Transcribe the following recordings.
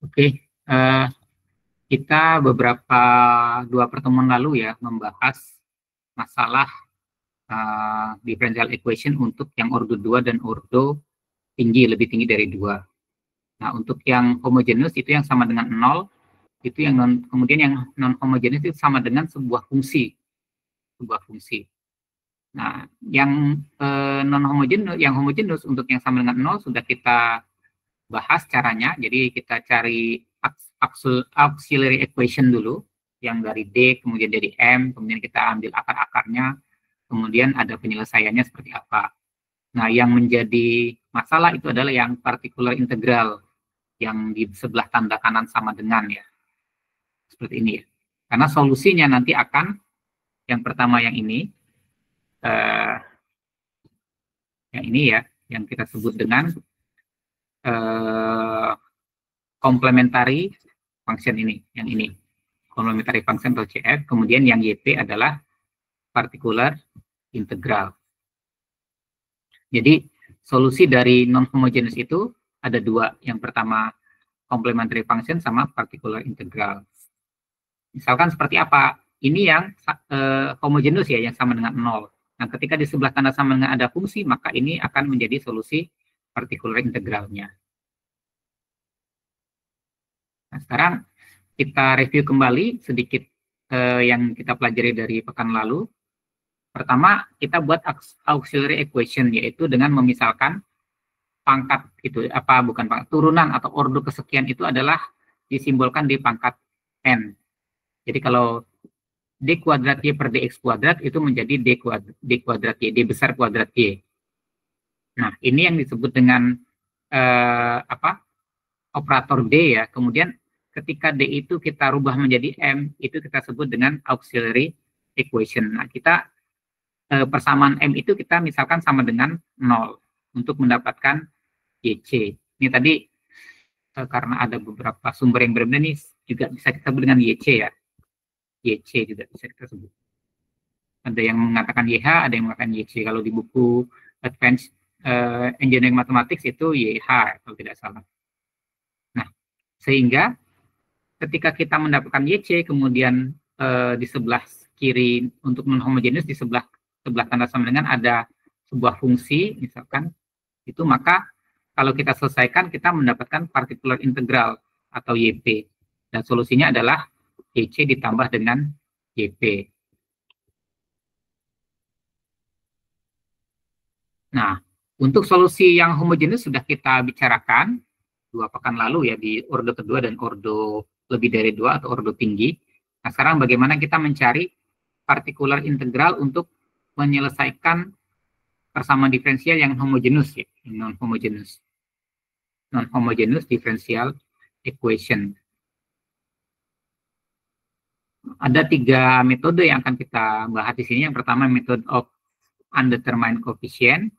Oke, kita dua pertemuan lalu ya membahas masalah differential equation untuk yang ordo 2 dan ordo tinggi, lebih tinggi dari 2. Nah, untuk yang homogeneous itu yang sama dengan 0, itu yang kemudian yang non homogeneous itu sama dengan sebuah fungsi. Nah, yang non homogeneous, yang homogeneous untuk yang sama dengan 0 sudah kita bahas caranya. Jadi kita cari auxiliary equation dulu, yang dari D, kemudian dari M, kemudian kita ambil akar-akarnya, kemudian ada penyelesaiannya seperti apa. Nah, yang menjadi masalah itu adalah yang particular integral, yang di sebelah tanda kanan sama dengan ya. Seperti ini ya. Karena solusinya nanti akan, yang pertama yang ini ya, yang kita sebut dengan complementary function ini, yang ini. Complementary function atau CF, kemudian yang YP adalah particular integral. Jadi solusi dari non-homogeneous itu ada dua. Yang pertama complementary function sama particular integral. Misalkan seperti apa? Ini yang homogeneous ya, yang sama dengan 0. Nah, ketika di sebelah tanda sama dengan ada fungsi, maka ini akan menjadi solusi particular integralnya. Nah, sekarang kita review kembali sedikit yang kita pelajari dari pekan lalu. Pertama, kita buat auxiliary equation, yaitu dengan memisalkan pangkat itu bukan pangkat, turunan atau ordo kesekian itu adalah disimbolkan di pangkat n. Jadi kalau d kuadrat y per dx kuadrat itu menjadi d kuadrat y, d besar kuadrat y. Nah, ini yang disebut dengan operator d ya. Kemudian ketika d itu kita rubah menjadi m, itu kita sebut dengan auxiliary equation. Nah, kita persamaan m itu kita misalkan sama dengan 0 untuk mendapatkan YC. Ini tadi karena ada beberapa sumber yang berbeda nih, juga bisa kita sebut dengan YC ya. YC juga bisa kita sebut. Ada yang mengatakan YH, ada yang mengatakan YC. Kalau di buku Advanced Engineering Mathematics itu YH kalau tidak salah. Nah, sehingga ketika kita mendapatkan YC, kemudian di sebelah kiri untuk non-homogeneous, di sebelah tanda sama dengan ada sebuah fungsi, misalkan, itu maka kalau kita selesaikan, kita mendapatkan particular integral atau YP. Dan solusinya adalah YC ditambah dengan YP. Nah, untuk solusi yang homogeneous sudah kita bicarakan 2 pekan lalu ya, di ordo kedua dan ordo lebih dari 2 atau ordo tinggi. Nah, sekarang bagaimana kita mencari particular integral untuk menyelesaikan persamaan diferensial yang homogeneous ya, non-homogeneous differential equation. Ada 3 metode yang akan kita bahas di sini. Yang pertama method of undetermined coefficient,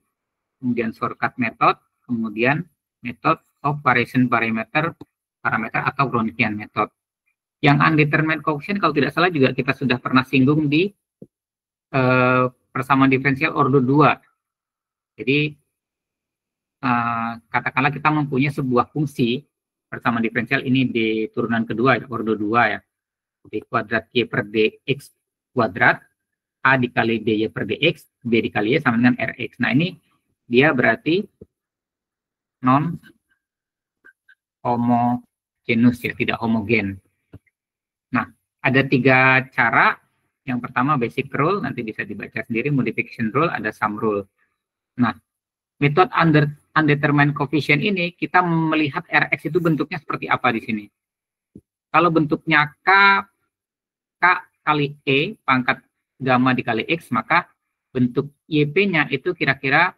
kemudian shortcut method, kemudian method of variation parameter atau Brownian method. Yang undetermined coefficient kalau tidak salah juga kita sudah pernah singgung di persamaan diferensial ordo 2. Jadi katakanlah kita mempunyai sebuah fungsi persamaan diferensial ini di turunan kedua, ordo 2 ya. D kuadrat y per dx kuadrat, A dikali dy per dx, B dikali y sama dengan rx. Nah, ini dia berarti non-homogeneous ya, tidak homogen. Nah, ada 3 cara. Yang pertama basic rule, nanti bisa dibaca sendiri, modification rule, ada sum rule. Nah, metode undetermined coefficient ini kita melihat Rx itu bentuknya seperti apa di sini. Kalau bentuknya K kali E pangkat gamma dikali X, maka bentuk YP-nya itu kira-kira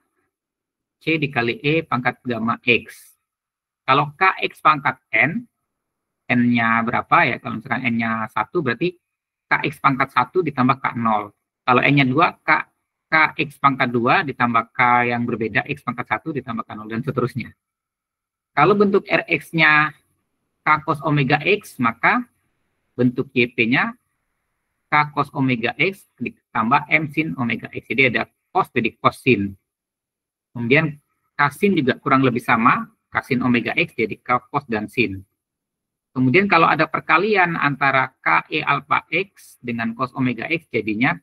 C dikali E pangkat gamma X. Kalau KX pangkat N, N-nya berapa ya? Kalau misalkan N-nya 1 berarti KX pangkat 1 ditambah K0. Kalau N-nya 2, KX pangkat 2 ditambah K yang berbeda, X pangkat 1 ditambah K0, dan seterusnya. Kalau bentuk Rx-nya K cos omega X, maka bentuk YP-nya K cos omega X ditambah M sin omega X. Jadi ada cos jadi cos sin. Kemudian K sin juga kurang lebih sama, K sin omega X jadi K cos dan sin. Kemudian kalau ada perkalian antara KE alpha X dengan cos omega X, jadinya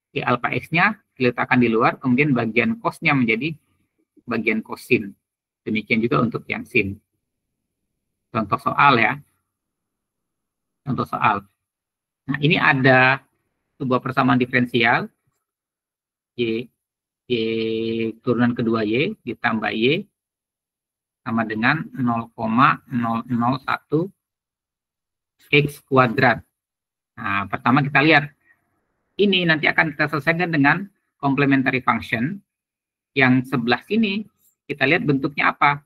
E alpha X-nya diletakkan di luar, kemudian bagian cos-nya menjadi bagian kosin. Demikian juga untuk yang sin. Contoh soal ya. Contoh soal. Nah, ini ada sebuah persamaan diferensial. Y turunan kedua Y ditambah Y sama dengan 0,001 X kuadrat. Nah, pertama kita lihat. Ini nanti akan kita selesaikan dengan complementary function. Yang sebelah sini, kita lihat bentuknya apa.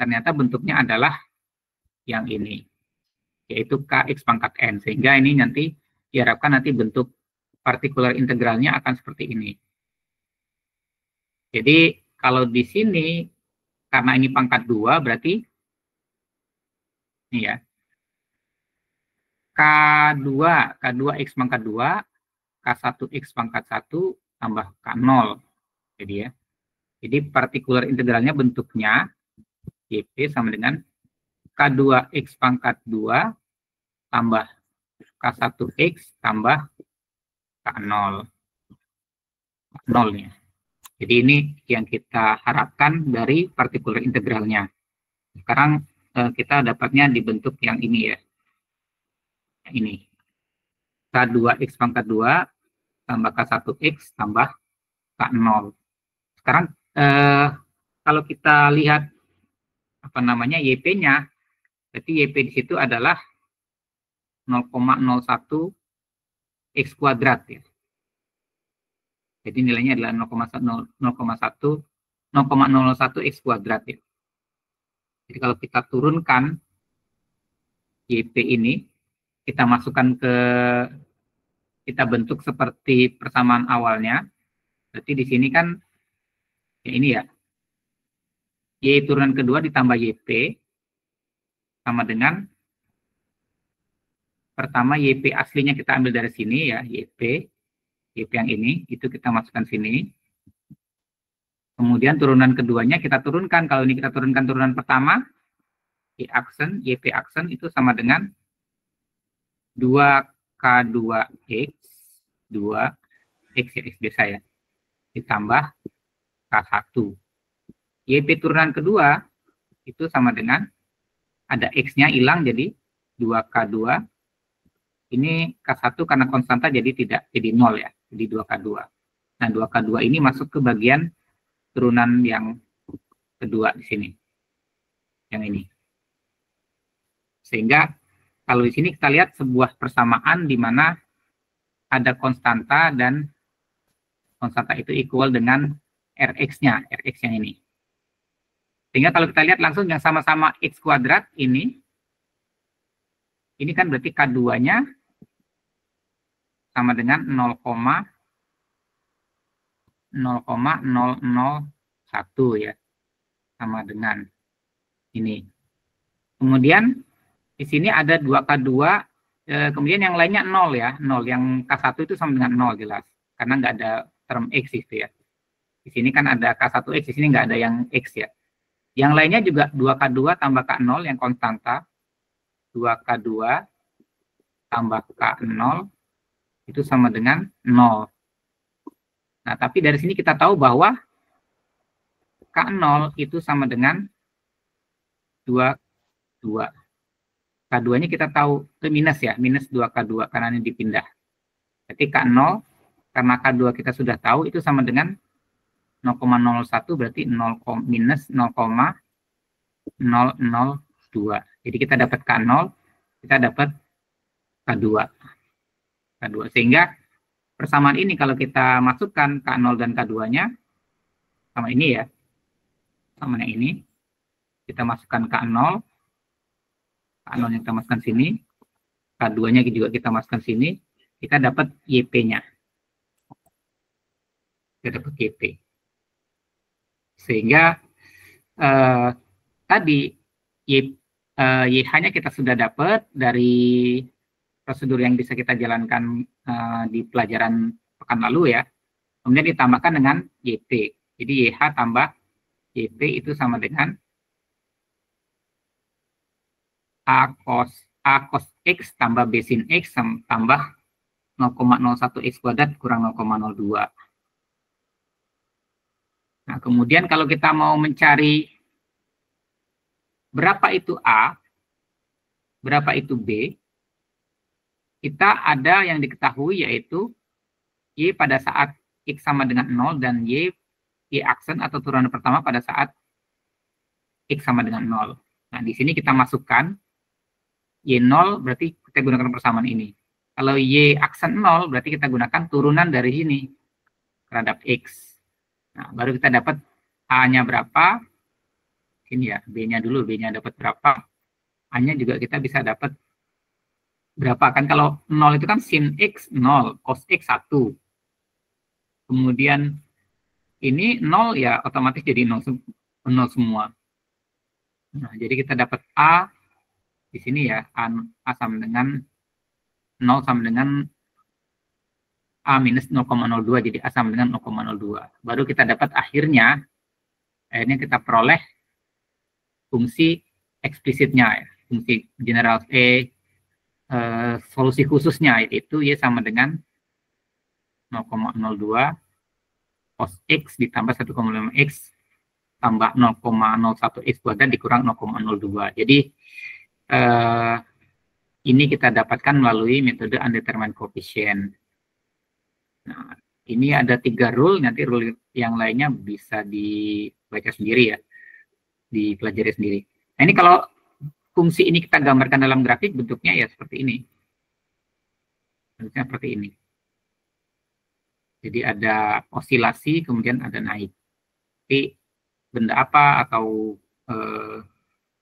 Ternyata bentuknya adalah yang ini, yaitu Kx pangkat N. Sehingga ini nanti diharapkan nanti bentuk partikular integralnya akan seperti ini. Jadi, kalau di sini, karena ini pangkat 2, berarti ini ya, K2 X pangkat 2, K1 X pangkat 1 tambah K0. Jadi ya. Jadi partikular integralnya bentuknya YP sama dengan K2 X pangkat 2 tambah K1 X tambah K0. K0-nya. Jadi ini yang kita harapkan dari partikular integralnya. Sekarang kita dapatnya di bentuk yang ini ya. Ini. K2X pangkat 2 tambah K1X tambah K0. Sekarang kalau kita lihat apa namanya YP-nya, berarti YP di situ adalah 0,01 X kuadrat ya. Jadi nilainya adalah 0,01 X kuadrat ya. Jadi kalau kita turunkan YP ini, kita masukkan kita bentuk seperti persamaan awalnya. Berarti di sini kan ya ini ya. Y turunan kedua ditambah YP sama dengan pertama YP aslinya kita ambil dari sini ya, YP yang ini, itu kita masukkan sini. Kemudian turunan keduanya kita turunkan. Kalau ini kita turunkan turunan pertama, YP aksen itu sama dengan 2K2X, 2X ya, X biasa ya, ditambah K1. YP turunan kedua itu sama dengan, ada X-nya hilang jadi 2K2. Ini K1 karena konstanta jadi tidak jadi 0 ya, jadi 2K2. Nah, 2K2 ini masuk ke bagian turunan yang kedua di sini. Yang ini. Sehingga kalau di sini kita lihat sebuah persamaan di mana ada konstanta dan konstanta itu equal dengan Rx-nya, Rx yang ini. Sehingga kalau kita lihat langsung yang sama-sama X kuadrat ini kan berarti K2-nya sama dengan 0,0001 ya. Sama dengan ini. Kemudian di sini ada 2K2, kemudian yang lainnya 0 ya. 0, yang K1 itu sama dengan 0 jelas. Karena nggak ada term X itu ya. Di sini kan ada K1X, di sini nggak ada yang X ya. Yang lainnya juga 2K2 tambah K0 yang konstanta. 2K2 tambah K0 itu sama dengan 0. Nah, tapi dari sini kita tahu bahwa K0 itu sama dengan 2. K2-nya kita tahu itu minus ya, minus 2K2 karena ini dipindah. Jadi K0 karena K2 kita sudah tahu itu sama dengan 0,01 berarti 0, minus 0,002. Jadi kita dapat K0, kita dapat K2. Sehingga persamaan ini kalau kita masukkan K0 dan K2-nya sama ini ya. Sama yang ini. Kita masukkan K0. K0-nya kita masukkan sini. K2-nya juga kita masukkan sini. Kita dapat YP-nya. Kita dapat YP. Sehingga tadi YH-nya kita sudah dapat dari prosedur yang bisa kita jalankan di pelajaran pekan lalu ya. Kemudian ditambahkan dengan YP. Jadi YH tambah YP itu sama dengan A cos X tambah B sin X tambah 0,01 X kuadrat kurang 0,02. Nah, kemudian kalau kita mau mencari berapa itu A, berapa itu B, kita ada yang diketahui yaitu Y pada saat X sama dengan 0 dan Y aksen atau turunan pertama pada saat X sama dengan 0. Nah, di sini kita masukkan Y0 berarti kita gunakan persamaan ini. Kalau Y aksen 0 berarti kita gunakan turunan dari sini terhadap X. Nah, baru kita dapat A-nya berapa. Ini ya, B-nya dulu. B-nya dapat berapa. A-nya juga kita bisa dapat berapa. Kan kalau 0 itu kan sin X 0, cos X 1. Kemudian ini 0 ya otomatis jadi 0 semua. Nah, jadi kita dapat A di sini ya, A sama dengan 0 sama dengan A minus 0,02, jadi A sama dengan 0,02. Baru kita dapat akhirnya kita peroleh fungsi eksplisitnya, ya. Fungsi general solusi khususnya, yaitu Y sama dengan 0,02 cos X ditambah 1,5 X tambah 0,01 X kuadrat dikurang 0,02. Jadi ini kita dapatkan melalui metode undetermined coefficient. Nah, ini ada 3 rule, nanti rule yang lainnya bisa dibaca sendiri ya, dipelajari sendiri. Nah, ini kalau fungsi ini kita gambarkan dalam grafik, bentuknya ya seperti ini. Bentuknya seperti ini. Jadi ada osilasi, kemudian ada naik. Tapi benda apa atau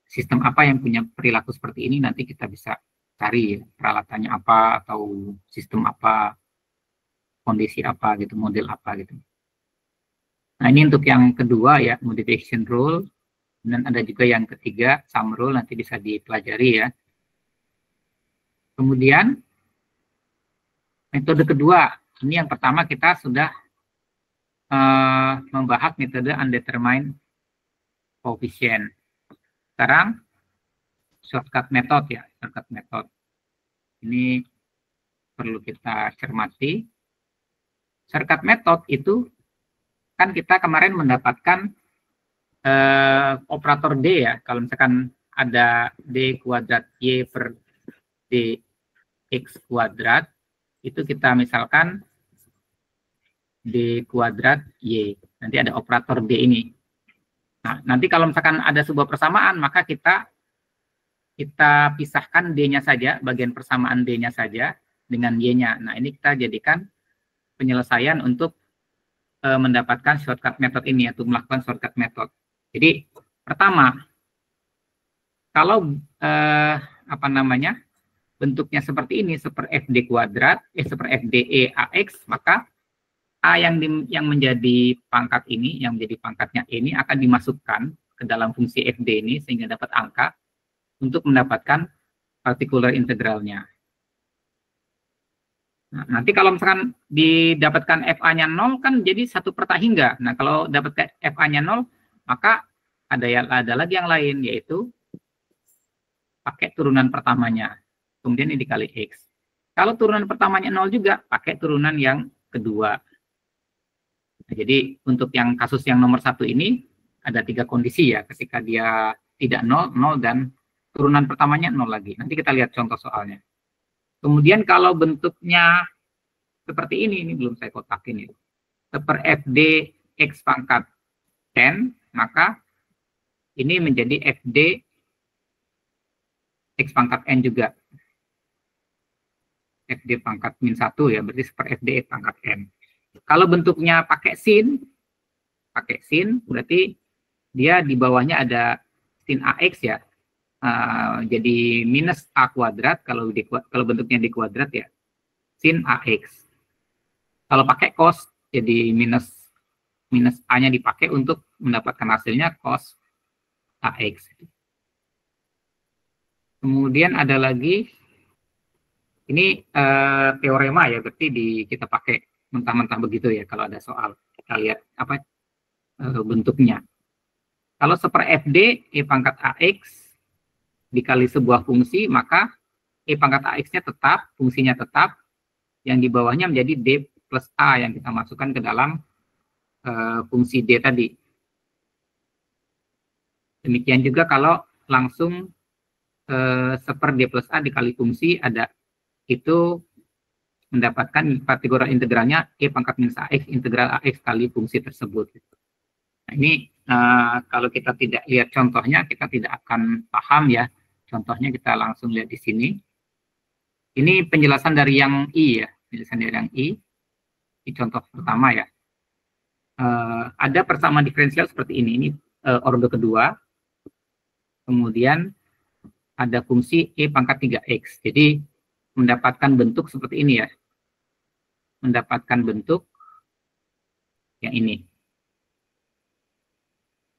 sistem apa yang punya perilaku seperti ini, nanti kita bisa cari ya, peralatannya apa, atau sistem apa, kondisi apa gitu, model apa gitu. Nah, ini untuk yang kedua ya, modification rule. Dan ada juga yang ketiga, sum rule, nanti bisa dipelajari ya. Kemudian metode kedua, ini yang pertama kita sudah membahas metode undetermined coefficient. Sekarang shortcut method ya, shortcut method. Ini perlu kita cermati. Shortcut method itu kan kita kemarin mendapatkan operator D ya. Kalau misalkan ada D kuadrat Y per D X kuadrat, itu kita misalkan D kuadrat Y. Nanti ada operator D ini. Nah, nanti kalau misalkan ada sebuah persamaan, maka kita pisahkan D-nya saja, bagian persamaan D-nya saja dengan Y-nya. Nah, ini kita jadikan penyelesaian untuk mendapatkan shortcut method ini, atau melakukan shortcut method. Jadi, pertama, kalau bentuknya seperti ini, seper FD kuadrat, seper FDE AX, maka A yang menjadi pangkat ini, yang menjadi pangkatnya E ini akan dimasukkan ke dalam fungsi FD ini, sehingga dapat angka untuk mendapatkan particular integralnya. Nah, nanti kalau misalkan didapatkan FA-nya 0, kan jadi 1 per tak hingga. Nah, kalau dapat FA-nya 0, maka ada lagi yang lain, yaitu pakai turunan pertamanya. Kemudian ini dikali X. Kalau turunan pertamanya 0 juga, pakai turunan yang kedua. Nah, jadi untuk yang kasus yang nomor 1 ini, ada 3 kondisi ya, ketika dia tidak 0, 0, dan turunan pertamanya 0 lagi. Nanti kita lihat contoh soalnya. Kemudian kalau bentuknya seperti ini belum saya kotakin itu. Seper FD X pangkat n, maka ini menjadi FD X pangkat n juga. FD pangkat min 1 ya, berarti seper FD X pangkat n. Kalau bentuknya pakai sin, berarti dia di bawahnya ada sin AX ya. Jadi minus A kuadrat, kalau bentuknya di kuadrat ya, sin AX. Kalau pakai cos, jadi minus A-nya dipakai untuk mendapatkan hasilnya cos AX. Kemudian ada lagi, ini teorema ya, berarti kita pakai mentah-mentah begitu ya, kalau ada soal. Kita lihat apa bentuknya. Kalau seper FD, E pangkat AX, dikali sebuah fungsi, maka E pangkat AX-nya tetap, fungsinya tetap, yang di bawahnya menjadi D plus A yang kita masukkan ke dalam fungsi D tadi. Demikian juga kalau langsung seper D plus A dikali fungsi ada, itu mendapatkan partikular integralnya E pangkat minus AX integral AX kali fungsi tersebut. Nah, ini kalau kita tidak lihat contohnya, kita tidak akan paham ya. Contohnya kita langsung lihat di sini. Ini penjelasan dari yang I ya, penjelasan dari yang I. Ini contoh pertama ya. Ada persamaan diferensial seperti ini. Ini orde kedua. Kemudian ada fungsi E pangkat 3X. Jadi mendapatkan bentuk seperti ini ya. Mendapatkan bentuk yang ini.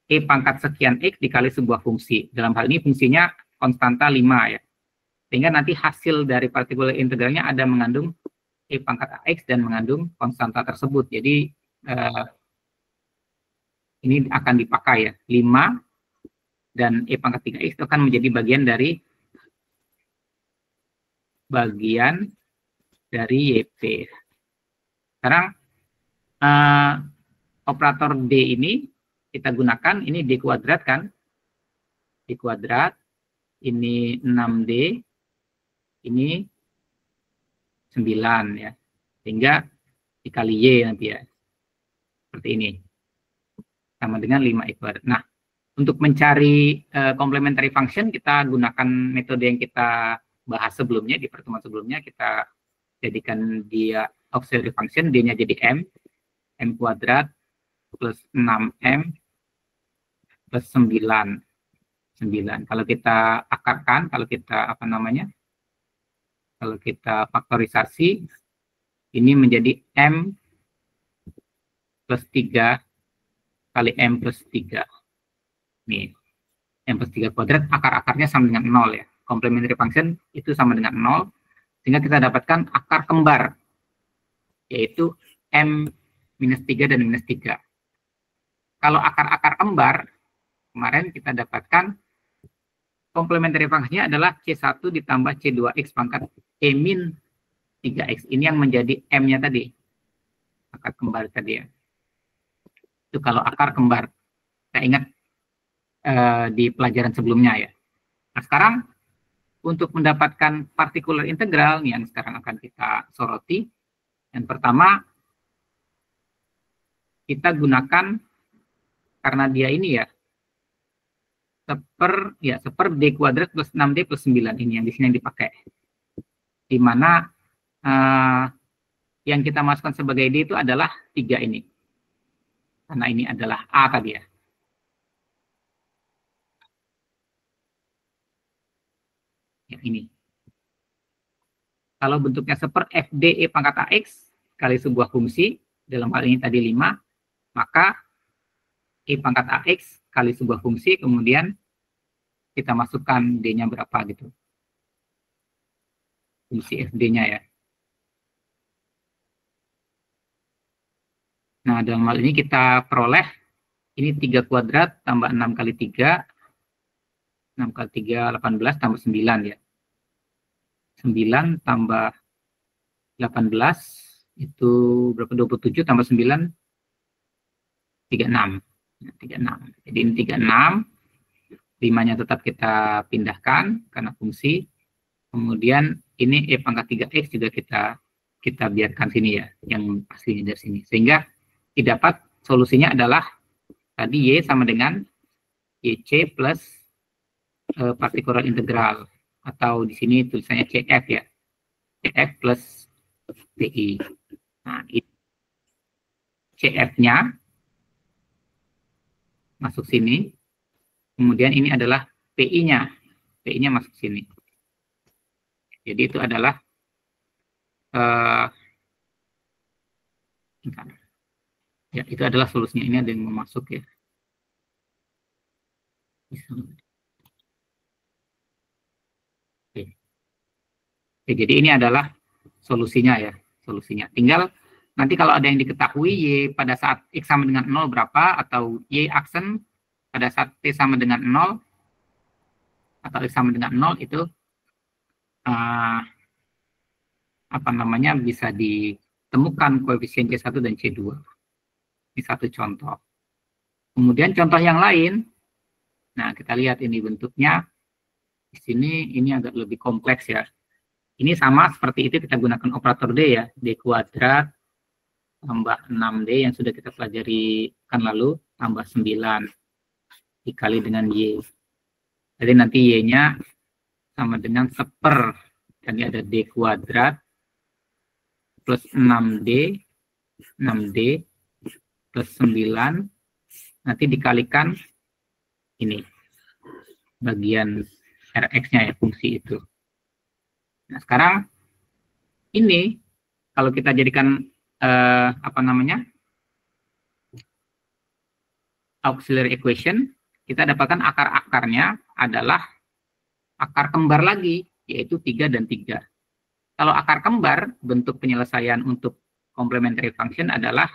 E pangkat sekian X dikali sebuah fungsi. Dalam hal ini fungsinya konstanta 5 ya. Sehingga nanti hasil dari partikular integralnya ada mengandung E pangkat AX dan mengandung konstanta tersebut. Jadi ini akan dipakai ya. 5 dan E pangkat 3X itu akan menjadi bagian dari YP. Sekarang operator D ini kita gunakan, ini D kuadrat kan. D kuadrat, ini 6D, ini 9 ya, sehingga dikali Y nanti ya, seperti ini, sama dengan 5 kuadrat. Nah, untuk mencari complementary function, kita gunakan metode yang kita bahas sebelumnya, di pertemuan sebelumnya, kita jadikan dia auxiliary function, D-nya jadi M kuadrat plus 6M plus 9. Kalau kita akarkan, kalau kita kalau kita faktorisasi, ini menjadi M plus 3 kali M plus 3. Nih, M plus 3 kuadrat, akar-akarnya sama dengan 0 ya. Complementary function itu sama dengan 0, sehingga kita dapatkan akar kembar, yaitu M minus 3 dan minus 3. Kalau akar-akar kembar, kemarin kita dapatkan complementary function-nya adalah C1 ditambah C2X pangkat E min 3X. Ini yang menjadi M-nya tadi. Akar kembar tadi ya. Itu kalau akar kembar. Saya ingat di pelajaran sebelumnya ya. Nah, sekarang untuk mendapatkan partikular integral yang sekarang akan kita soroti. Yang pertama, kita gunakan, karena dia ini ya, seper D kuadrat plus 6D plus 9, ini yang di sini yang dipakai. Di mana yang kita masukkan sebagai D itu adalah 3 ini. Karena ini adalah A tadi ya. Yang ini. Kalau bentuknya seper FD E pangkat AX kali sebuah fungsi, dalam hal ini tadi 5, maka E pangkat AX kali sebuah fungsi, kemudian kita masukkan D-nya berapa gitu. Fungsi FD-nya ya. Nah, dalam hal ini kita peroleh, ini 3 kuadrat tambah 6 kali 3, 6 kali 3, 18 tambah 9 ya. 9 tambah 18, itu berapa? 27 tambah 9, 36. 36. Jadi ini 36, 5-nya tetap kita pindahkan karena fungsi. Kemudian ini E pangkat 3X juga kita biarkan sini ya, yang aslinya dari sini. Sehingga didapat solusinya adalah tadi Y sama dengan YC plus partikular integral, atau di sini tulisannya CF ya, CF plus PI. Nah, CF-nya masuk sini, kemudian ini adalah PI-nya, PI-nya masuk sini. Jadi itu adalah ya, itu adalah solusinya. Ini ada yang mau masuk ya. Oke. Oke, jadi ini adalah solusinya ya, solusinya. Tinggal nanti kalau ada yang diketahui Y pada saat X sama dengan 0 berapa, atau Y aksen pada saat T sama dengan 0, atau X sama dengan 0 itu apa namanya, bisa ditemukan koefisien C1 dan C2. Ini satu contoh. Kemudian contoh yang lain, nah kita lihat ini bentuknya. Di sini ini agak lebih kompleks ya. Ini sama seperti itu, kita gunakan operator D ya, D kuadrat tambah 6D yang sudah kita pelajari kan lalu, tambah 9 dikali dengan Y. Jadi nanti Y-nya sama dengan 1/, dan ini ada D kuadrat plus 6D plus 9, nanti dikalikan ini, bagian Rx-nya ya, fungsi itu. Nah, sekarang ini, kalau kita jadikan apa namanya, auxiliary equation, kita dapatkan akar-akarnya adalah akar kembar lagi, yaitu 3 dan 3. Kalau akar kembar, bentuk penyelesaian untuk complementary function adalah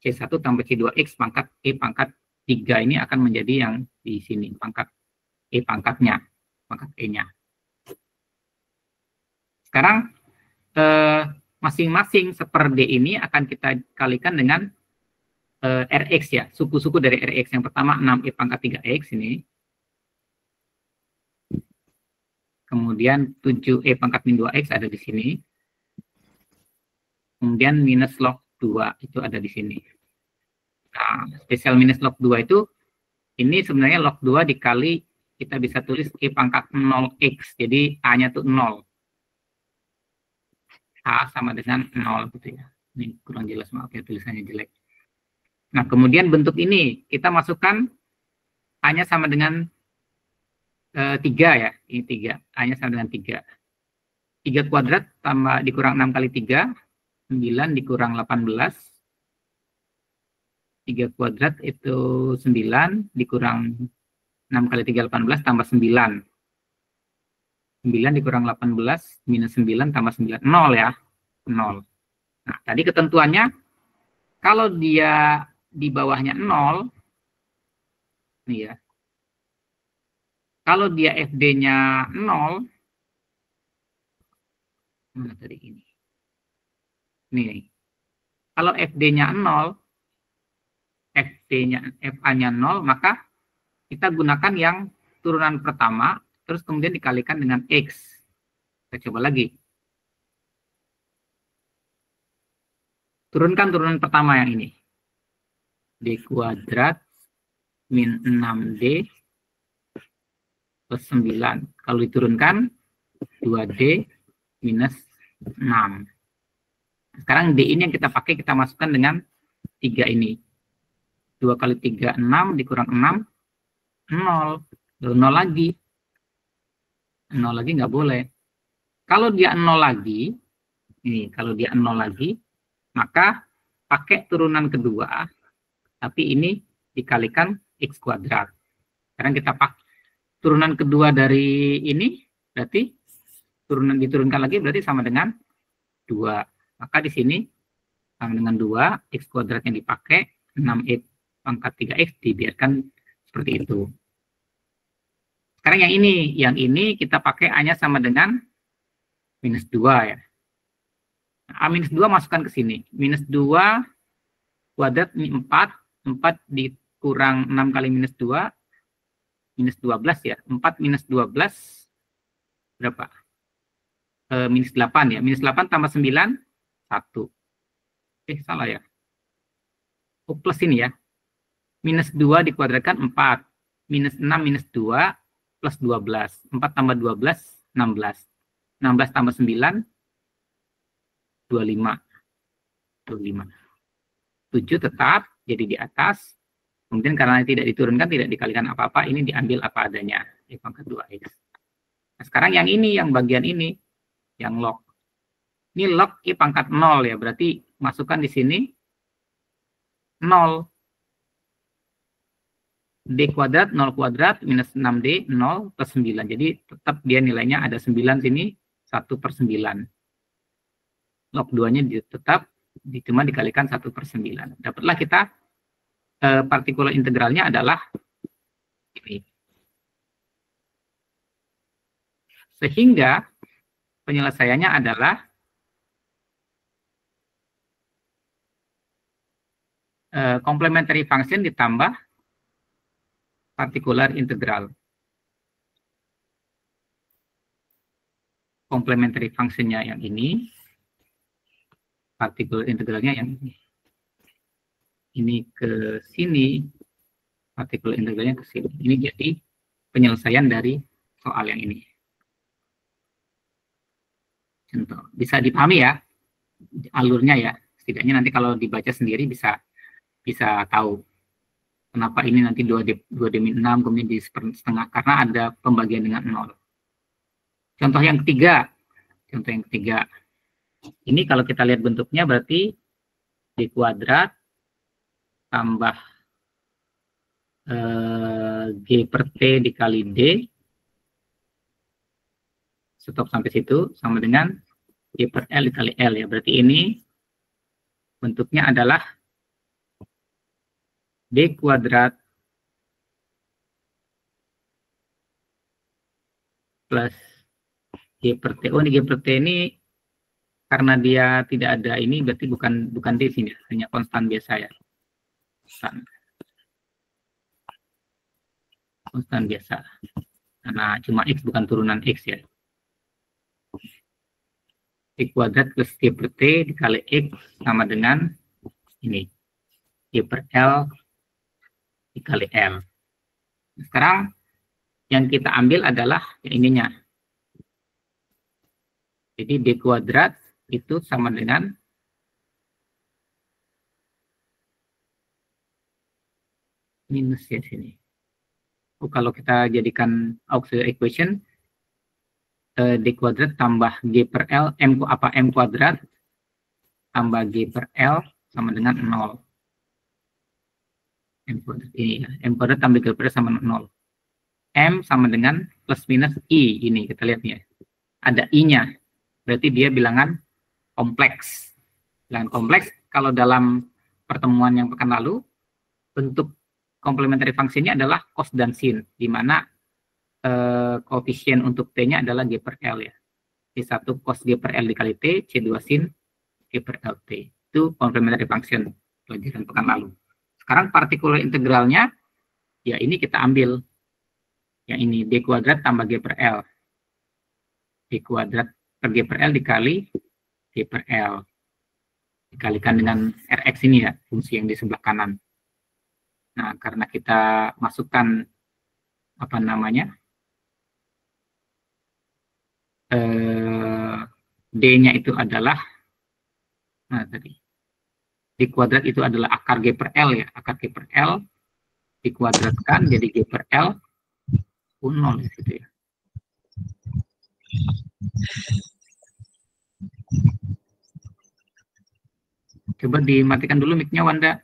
C1 tambah C2X pangkat E pangkat 3. Ini akan menjadi yang di sini, pangkat E pangkatnya, pangkat E-nya. Sekarang masing-masing 1/D ini akan kita kalikan dengan Rx ya, suku-suku dari Rx. Yang pertama 6E pangkat 3X ini. Kemudian 7E pangkat min 2X ada di sini. Kemudian minus log 2 itu ada di sini. Nah, spesial minus log 2 itu, ini sebenarnya log 2 dikali, kita bisa tulis E pangkat 0X. Jadi A-nya tuh 0. A sama dengan 0 gitu ya. Ini kurang jelas, maaf ya, tulisannya jelek. Nah, kemudian bentuk ini, kita masukkan A-nya sama dengan 3 ya, ini 3, A-nya sama dengan 3. 3 kuadrat tambah dikurang 6 kali 3, 9 dikurang 18. 3 kuadrat itu 9, dikurang 6 kali 3, 18, tambah 9. 9 dikurang 18, minus 9, tambah 9, 0 ya, 0. Nah, tadi ketentuannya, kalau dia di bawahnya 0, nih ya, kalau dia FD-nya 0, nah tadi ini. Nih, kalau FD-nya 0, FA-nya 0, maka kita gunakan yang turunan pertama, terus kemudian dikalikan dengan X. Kita coba lagi. Turunkan turunan pertama yang ini. D kuadrat min 6D plus 9. Kalau diturunkan, 2D minus 6. Sekarang D ini yang kita pakai, kita masukkan dengan 3 ini. 2 kali 3, 6, dikurang 6, 0. 0 lagi. 0 lagi nggak boleh. Kalau dia 0 lagi, ini kalau dia 0 lagi, maka pakai turunan kedua, tapi ini dikalikan X kuadrat. Sekarang kita pakai turunan kedua dari ini, berarti diturunkan lagi berarti sama dengan 2. Maka di sini sama dengan 2, X kuadrat yang dipakai, 6E pangkat 3X dibiarkan seperti itu. Sekarang yang ini kita pakai A-nya sama dengan minus 2 ya. A minus 2 masukkan ke sini. Minus 2 kuadrat ini 4. 4 dikurang 6 kali minus 2. Minus 12 ya. 4 minus 12 berapa? Minus 8 ya. Minus 8 tambah 9, 1. Salah ya. Oh, plus ini ya. Minus 2 dikuadratkan 4. Minus 6 minus 2 plus 12. 4 tambah 12, 16. 16 tambah 9, 25. 25. 7 tetap jadi di atas. Kemudian karena tidak diturunkan, tidak dikalikan apa-apa, ini diambil apa adanya. E pangkat 2X. Nah, sekarang yang ini, yang bagian ini, yang log. Ini log I pangkat 0 ya, berarti masukkan di sini 0. D kuadrat, 0 kuadrat, minus 6D, 0, plus 9. Jadi tetap dia nilainya ada 9 sini, 1/9. Log 2-nya tetap cuma dikalikan 1/9. Dapatlah kita partikular integralnya adalah ini. Sehingga penyelesaiannya adalah complementary function ditambah particular integral. Complementary function-nya yang ini, particular integralnya yang ini. Ini ke sini, particular integralnya ke sini. Ini jadi penyelesaian dari soal yang ini. Contoh, bisa dipahami ya alurnya ya. Setidaknya nanti kalau dibaca sendiri bisa tahu kenapa ini nanti 2 demi 6 kemudian di setengah, karena ada pembagian dengan 0. Contoh yang ketiga. Ini kalau kita lihat bentuknya berarti D kuadrat tambah G per T dikali D, stop sampai situ, sama dengan G per L dikali L ya. Berarti ini bentuknya adalah D kuadrat plus G per T. Oh, ini G per T ini karena dia tidak ada ini, berarti bukan D sini, hanya konstan biasa ya. Konstan biasa. Karena cuma X, bukan turunan X ya. G kuadrat plus G per T dikali X sama dengan ini. G per L dikali L. Sekarang yang kita ambil adalah yang ininya. Jadi D kuadrat itu sama dengan minus ya sini. Oh, kalau kita jadikan auxiliary equation, D kuadrat tambah G per L, M kuadrat tambah G per L sama dengan 0. M kuadrat ini ya. M kuadrat tambah G per L sama 0. M sama dengan plus minus I. Ini kita lihat ya. Ada I-nya. Berarti dia bilangan kompleks. Bilangan kompleks, kalau dalam pertemuan yang pekan lalu, bentuk complementary function-nya adalah cos dan sin, di mana koefisien untuk T-nya adalah G per L ya. C1 cos G per L dikali T, C2 sin G per L T. Itu complementary function pelajaran pekan lalu. Sekarang particular integralnya, ya ini kita ambil. Yang ini, D kuadrat tambah G per L. D kuadrat per G per L dikali G per L. Dikalikan dengan Rx ini ya, fungsi yang di sebelah kanan. Nah, karena kita masukkan apa namanya, D-nya itu adalah, nah tadi, D kuadrat itu adalah akar G per L ya, akar G per L dikuadratkan jadi G per L 0 gitu ya. Coba dimatikan dulu mic-nya, Wanda.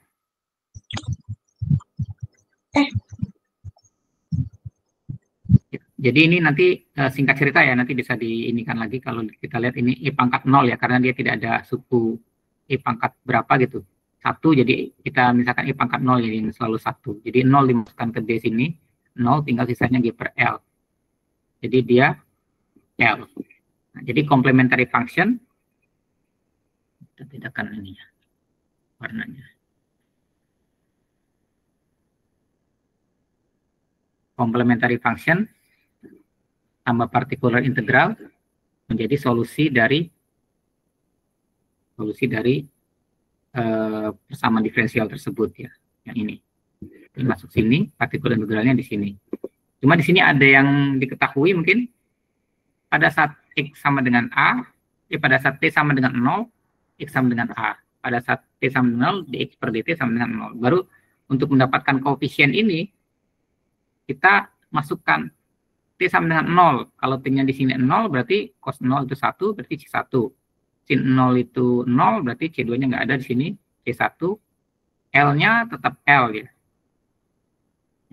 Jadi ini nanti singkat cerita ya, nanti bisa diinikan lagi kalau kita lihat ini I pangkat 0 ya, karena dia tidak ada suku I pangkat berapa gitu. 1, jadi kita misalkan I pangkat 0 jadi selalu 1. Jadi 0 dimasukkan ke D sini, 0 tinggal sisanya G per L. Jadi dia L. Nah, jadi complementary function, kita bedakan ini ya, warnanya. Complementary function tambah particular integral menjadi solusi dari persamaan diferensial tersebut ya, yang ini. Ini masuk sini, particular integralnya di sini. Cuma di sini ada yang diketahui mungkin pada saat X sama dengan A, pada saat T sama dengan 0, X sama dengan A. Pada saat T sama dengan 0, dx per dt sama dengan 0. Baru untuk mendapatkan koefisien ini, kita masukkan T sama dengan 0. Kalau T-nya di sini 0, berarti cos 0 itu 1, berarti C1. Sin 0 itu 0, berarti C2-nya nggak ada di sini, C1. L-nya tetap L ya.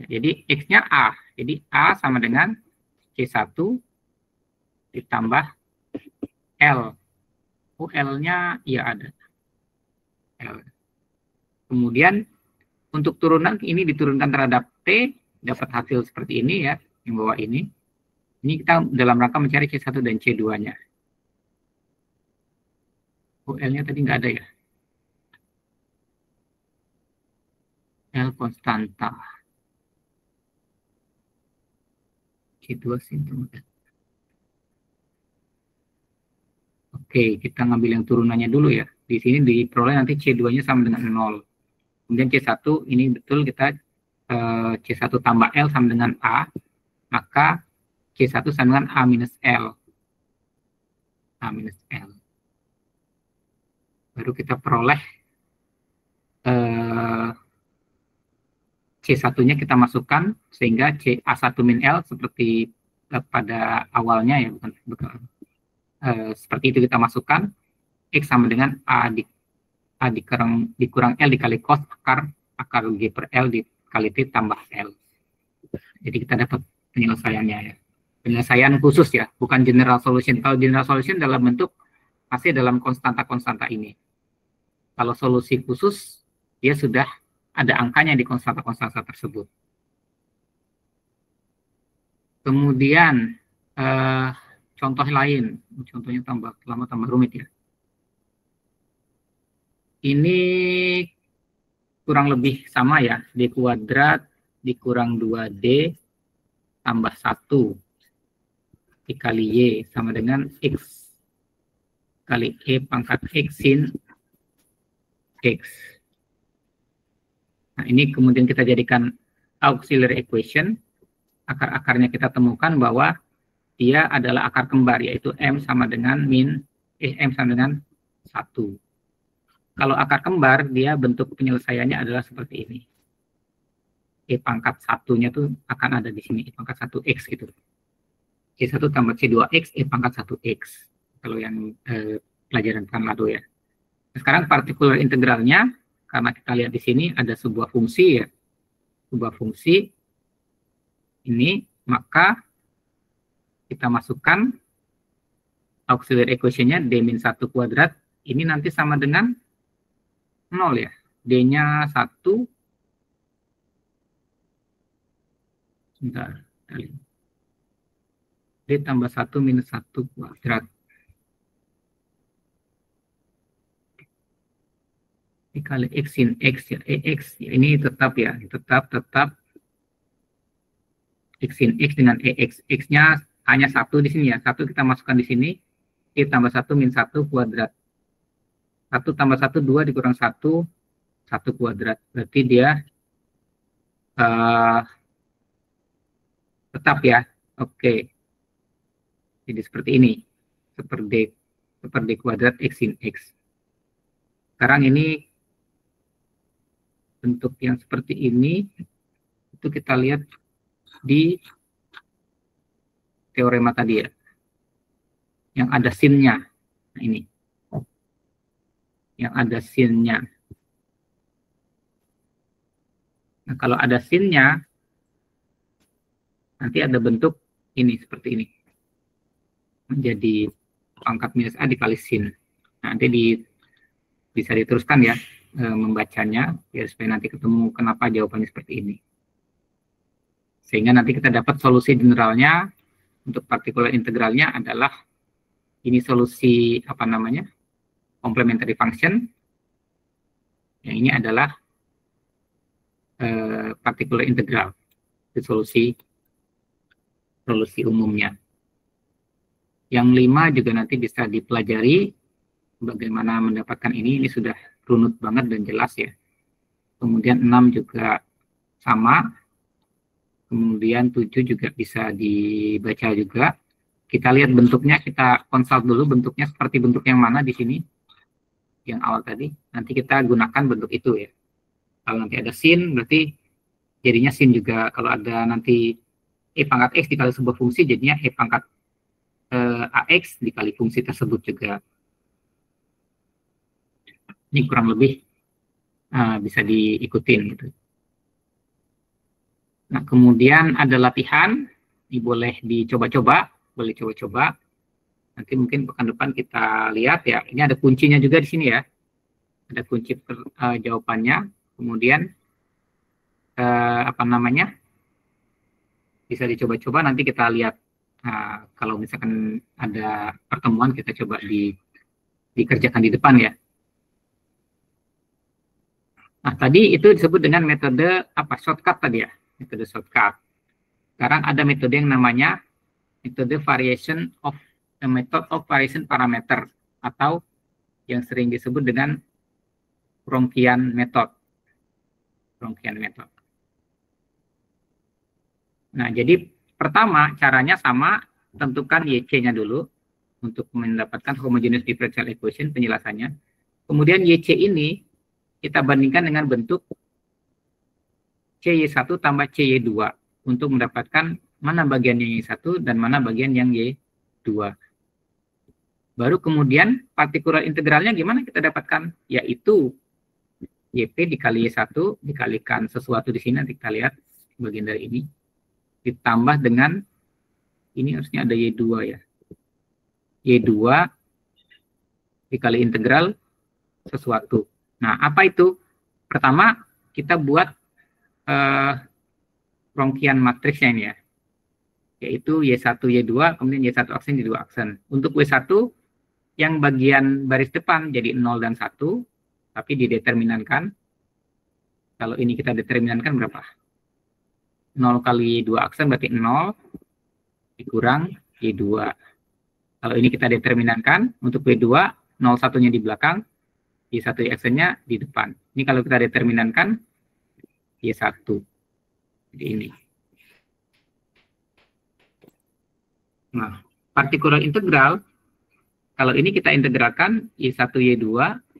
Jadi X-nya A. Jadi A sama dengan C1 ditambah L. Oh, L-nya ya ada. L. Kemudian untuk turunan ini diturunkan terhadap T, dapat hasil seperti ini ya, yang bawah ini. Ini kita dalam rangka mencari C1 dan C2-nya. Oh, L-nya tadi nggak ada ya. L konstanta. C2 sintrom. Oke, kita ngambil yang turunannya dulu ya. Di sini diperoleh nanti C2-nya sama dengan 0. Kemudian C1 ini betul kita C1 tambah L sama dengan A. Maka C1 sama dengan A minus L. A minus L. Baru kita peroleh C1-nya kita masukkan sehingga A1 min L seperti pada awalnya ya, bukan seperti itu kita masukkan, X sama dengan A dikurang L dikali cos akar G per L dikali T tambah L. Jadi kita dapat penyelesaiannya ya. Penyelesaian khusus ya, bukan general solution. Kalau general solution dalam bentuk masih dalam konstanta-konstanta ini. Kalau solusi khusus, dia sudah ada angkanya di konstanta-konstanta tersebut. Kemudian contoh lain, contohnya tambah rumit ya. Ini kurang lebih sama ya, D kuadrat dikurang 2D tambah 1 dikali Y sama dengan X kali E pangkat X sin X. Nah, ini kemudian kita jadikan auxiliary equation. Akar-akarnya kita temukan bahwa dia adalah akar kembar, yaitu M sama dengan M sama dengan 1. Kalau akar kembar, dia bentuk penyelesaiannya adalah seperti ini. E pangkat 1-nya tuh akan ada di sini, E pangkat 1X gitu. C1 tambah C2X, E pangkat 1X. Kalau yang pelajaran Kanlado ya. Nah, sekarang partikular integralnya, karena kita lihat di sini ada sebuah fungsi ya. Sebuah fungsi ini, maka kita masukkan auxiliary equation-nya D-1 kuadrat, ini nanti sama dengan 0 ya. D-nya 1, sebentar, D tambah 1 minus 1 kuadrat. Dikali X sin X ya, EX, ya, ini tetap ya, tetap X sin X dengan EX. X-nya hanya 1 di sini ya, 1 kita masukkan di sini, E tambah 1 min 1 kuadrat. 1 tambah 1, 2 dikurang 1, 1 kuadrat. Berarti dia tetap ya, oke. Jadi seperti ini, seperti kuadrat X sin X. Sekarang ini bentuk yang seperti ini, itu kita lihat di teorema tadi ya, yang ada sinnya. Nah, ini, yang ada sinnya. Nah, kalau ada sinnya, nanti ada bentuk ini, seperti ini. Menjadi pangkat minus A dikali sin. Nah, nanti bisa diteruskan ya, membacanya, ya supaya nanti ketemu kenapa jawabannya seperti ini. Sehingga nanti kita dapat solusi generalnya untuk partikular integralnya adalah ini solusi apa namanya, complementary function. Yang ini adalah partikular integral, itu solusi umumnya. Yang 5 juga nanti bisa dipelajari bagaimana mendapatkan ini sudah runut banget dan jelas ya. Kemudian 6 juga sama. Kemudian 7 juga bisa dibaca juga. Kita lihat bentuknya, kita consult dulu bentuknya seperti bentuk yang mana di sini. Yang awal tadi, nanti kita gunakan bentuk itu ya. Kalau nanti ada sin, berarti jadinya sin juga. Kalau ada nanti E pangkat X dikali sebuah fungsi, jadinya E pangkat AX dikali fungsi tersebut juga. Ini kurang lebih bisa diikutin gitu. Nah, kemudian ada latihan, ini boleh dicoba-coba, Nanti mungkin pekan depan kita lihat ya. Ini ada kuncinya juga di sini ya. Ada kunci jawabannya. Kemudian apa namanya? Bisa dicoba-coba, nanti kita lihat Nah, kalau misalkan ada pertemuan, kita coba dikerjakan di depan ya. Nah, tadi itu disebut dengan metode apa? Shortcut tadi ya, metode shortcut. Sekarang ada metode yang namanya metode variation of method of variation parameter, atau yang sering disebut dengan Wronkian method. Wronkian method. Nah, jadi pertama caranya sama, tentukan YC-nya dulu untuk mendapatkan homogeneous differential equation penjelasannya. Kemudian YC ini kita bandingkan dengan bentuk CY1 tambah CY2 untuk mendapatkan mana bagian yang Y1 dan mana bagian yang Y2. Baru kemudian partikular integralnya gimana kita dapatkan? Yaitu YP dikali Y1 dikalikan sesuatu di sini, nanti kita lihat bagian dari ini, ditambah dengan ini harusnya ada Y2 ya. Y2 dikali integral sesuatu. Nah, apa itu? Pertama, kita buat Wronkian matriksnya ini ya. Yaitu Y1, Y2, kemudian Y1 aksen, Y2 aksen. Untuk W1, yang bagian baris depan jadi 0 dan 1, tapi dideterminankan. Kalau ini kita determinankan berapa? 0 kali 2 aksen berarti 0, dikurang Y2. Kalau ini kita determinankan, untuk W2, 0 satunya di belakang, Y1 aksennya di depan. Ini kalau kita determinankan, Y1. Jadi ini. Nah, partikular integral, kalau ini kita integralkan Y1, Y2,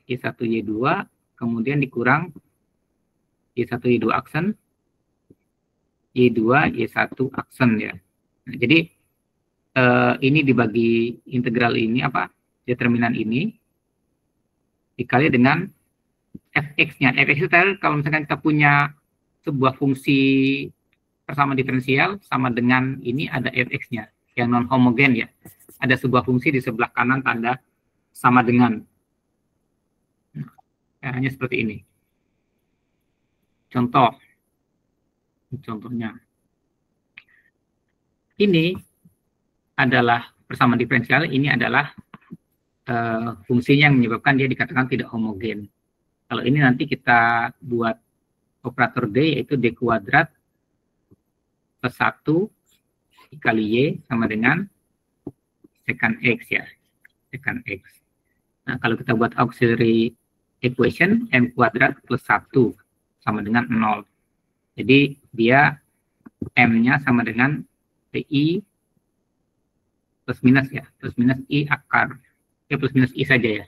Y1, Y2, kemudian dikurang Y1, Y2 aksen, Y2, Y1 aksen ya. Nah, jadi ini dibagi integral ini apa? Determinan ini dikali dengan fx-nya. Fx itu kalau misalkan kita punya sebuah fungsi persamaan diferensial sama dengan ini ada fx-nya yang non homogen ya. Ada sebuah fungsi di sebelah kanan tanda sama dengan. Nah, hanya seperti ini. Contohnya. Ini adalah persamaan diferensial, ini adalah fungsinya yang menyebabkan dia dikatakan tidak homogen. Kalau ini nanti kita buat operator D, yaitu D kuadrat plus 1 dikali Y sama dengan secant X ya. Secant X. Nah, kalau kita buat auxiliary equation, M kuadrat plus 1 sama dengan 0. Jadi dia M-nya sama dengan PI plus minus ya. Plus minus I akar. Ya, plus minus I saja ya.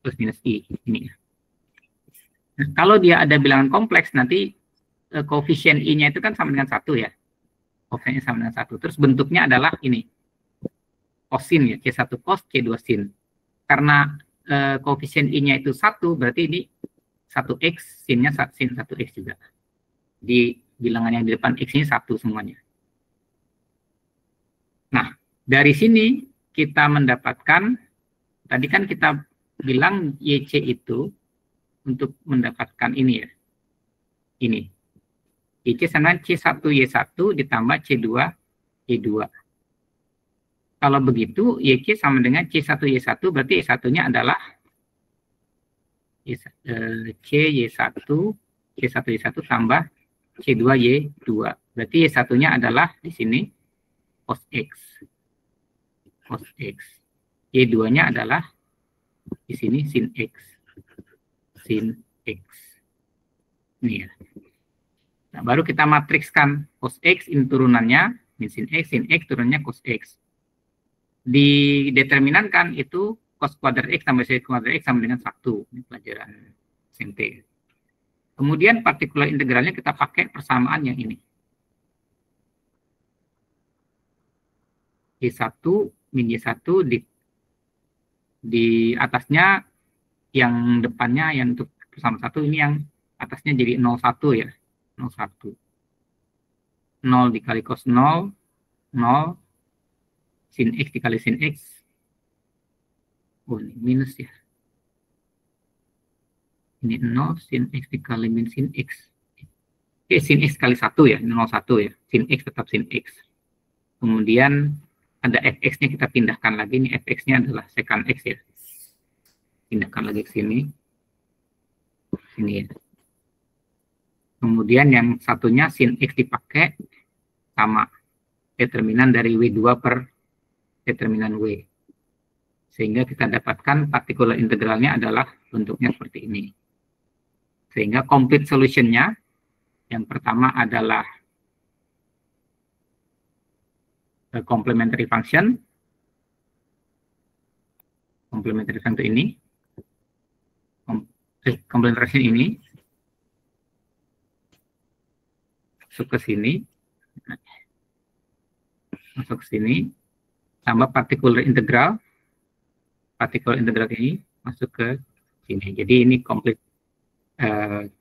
Plus minus I ini ya. Nah, kalau dia ada bilangan kompleks, nanti koefisien I-nya itu kan sama dengan 1 ya. Koefisiennya sama dengan 1. Terus bentuknya adalah ini. Kosin ya, C1 cos, C2 sin. Karena koefisien I-nya itu 1, berarti ini 1X, sinnya sin 1X juga. Di bilangan yang di depan X-nya 1 semuanya. Nah, dari sini kita mendapatkan, tadi kan kita bilang YC itu untuk mendapatkan ini ya. Ini. YC sama C1Y1 ditambah C2Y2. Kalau begitu, YC sama dengan C1Y1, berarti Y1-nya adalah CY1, C1Y1 tambah C2Y2. Berarti Y1-nya adalah di sini cos X. Cos X. Y2-nya adalah di sini sin X. Sin X. Ini ya. Nah, baru kita matrikskan cos X ini turunannya, min sin X turunannya cos X. Dideterminankan itu cos kuadrat X tambah sin kuadrat X sama dengan 1. Ini pelajaran SMP. Kemudian partikular integralnya kita pakai persamaan yang ini. Y1 min Y1 di atasnya, yang depannya yang untuk persamaan 1 ini yang atasnya jadi 01 ya. 01. 0 dikali cos 0, 0. Sin X dikali sin X. Oh, ini minus ya. Ini 0, sin X dikali min sin X. Sin X kali 1 ya, 01 ya. Sin X tetap sin X. Kemudian ada fx-nya kita pindahkan lagi. Ini fx-nya adalah secant x ya. Pindahkan lagi ke sini. Sini ya. Kemudian yang satunya sin x dipakai sama determinan dari W2 per determinan W. Sehingga kita dapatkan partikular integralnya adalah bentuknya seperti ini. Sehingga complete solution-nya yang pertama adalah complementary function. Complementary function ini. Complementary function ini. Masuk ke sini. Masuk ke sini. Tambah particular integral. Particular integral ini masuk ke sini. Jadi ini complete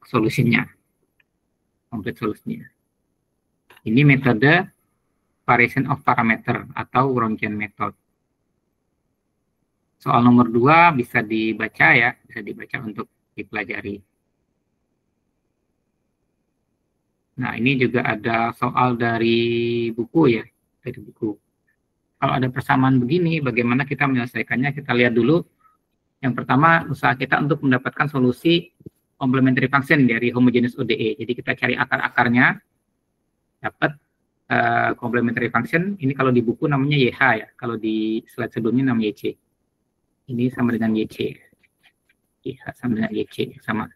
solusinya. Complete solusinya. Ini metode variation of parameter atau Wronskian method. Soal nomor 2 bisa dibaca ya, bisa dibaca untuk dipelajari. Nah, ini juga ada soal dari buku ya, dari buku. Kalau ada persamaan begini, bagaimana kita menyelesaikannya? Kita lihat dulu. Yang pertama, usaha kita untuk mendapatkan solusi complementary function dari homogeneous ODE. Jadi kita cari akar-akarnya, dapat complementary function. Ini kalau di buku namanya YH ya, kalau di slide sebelumnya namanya YC. Ini sama dengan YC. YH sama dengan YC, sama.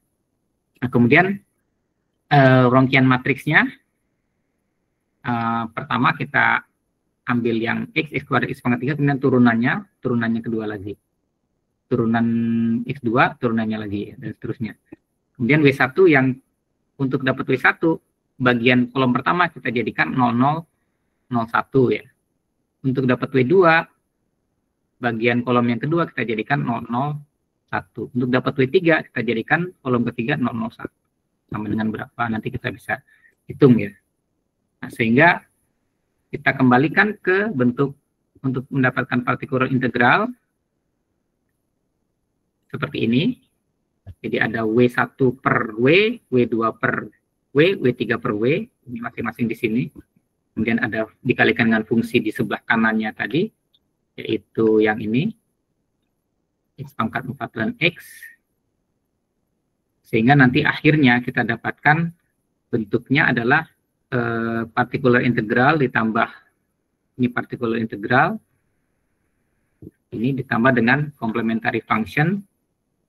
Nah, kemudian Wronskian matriksnya, pertama kita ambil yang x kuadrat x pangkat 3, kemudian turunannya kedua lagi. Turunan x2, turunannya lagi, dan seterusnya. Kemudian W1 yang untuk dapat W1, bagian kolom pertama kita jadikan 00, 01 ya. Untuk dapat W2, bagian kolom yang kedua kita jadikan 001. Untuk dapat W3, kita jadikan kolom ketiga 001. Sama dengan berapa, nanti kita bisa hitung ya. Nah, sehingga kita kembalikan ke bentuk untuk mendapatkan partikular integral seperti ini. Jadi ada W1 per W, W2 per W, W3 per W, ini masing-masing di sini. Kemudian ada dikalikan dengan fungsi di sebelah kanannya tadi, yaitu yang ini, X pangkat 4 dan X. Sehingga nanti akhirnya kita dapatkan bentuknya adalah particular integral ditambah ini particular integral ini ditambah dengan complementary function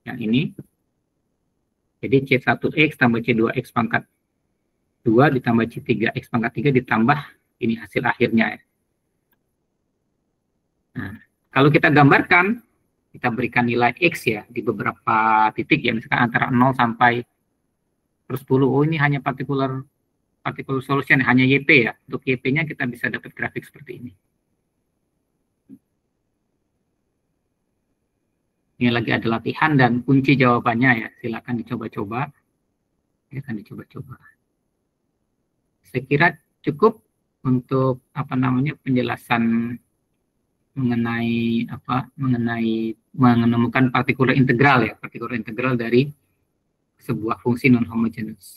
yang ini. Jadi C1x tambah C2x pangkat 2 ditambah C3x pangkat 3 ditambah ini hasil akhirnya ya. Nah, kalau kita gambarkan, kita berikan nilai x ya di beberapa titik ya, misalkan antara 0 sampai plus 10. Oh, ini hanya particular solution, hanya YP ya. Untuk YP-nya kita bisa dapat grafik seperti ini. Ini lagi ada latihan dan kunci jawabannya ya. Silakan dicoba-coba. Silakan dicoba-coba. Saya kira cukup untuk penjelasan mengenai menemukan partikular integral ya, partikular integral dari sebuah fungsi non homogeneous.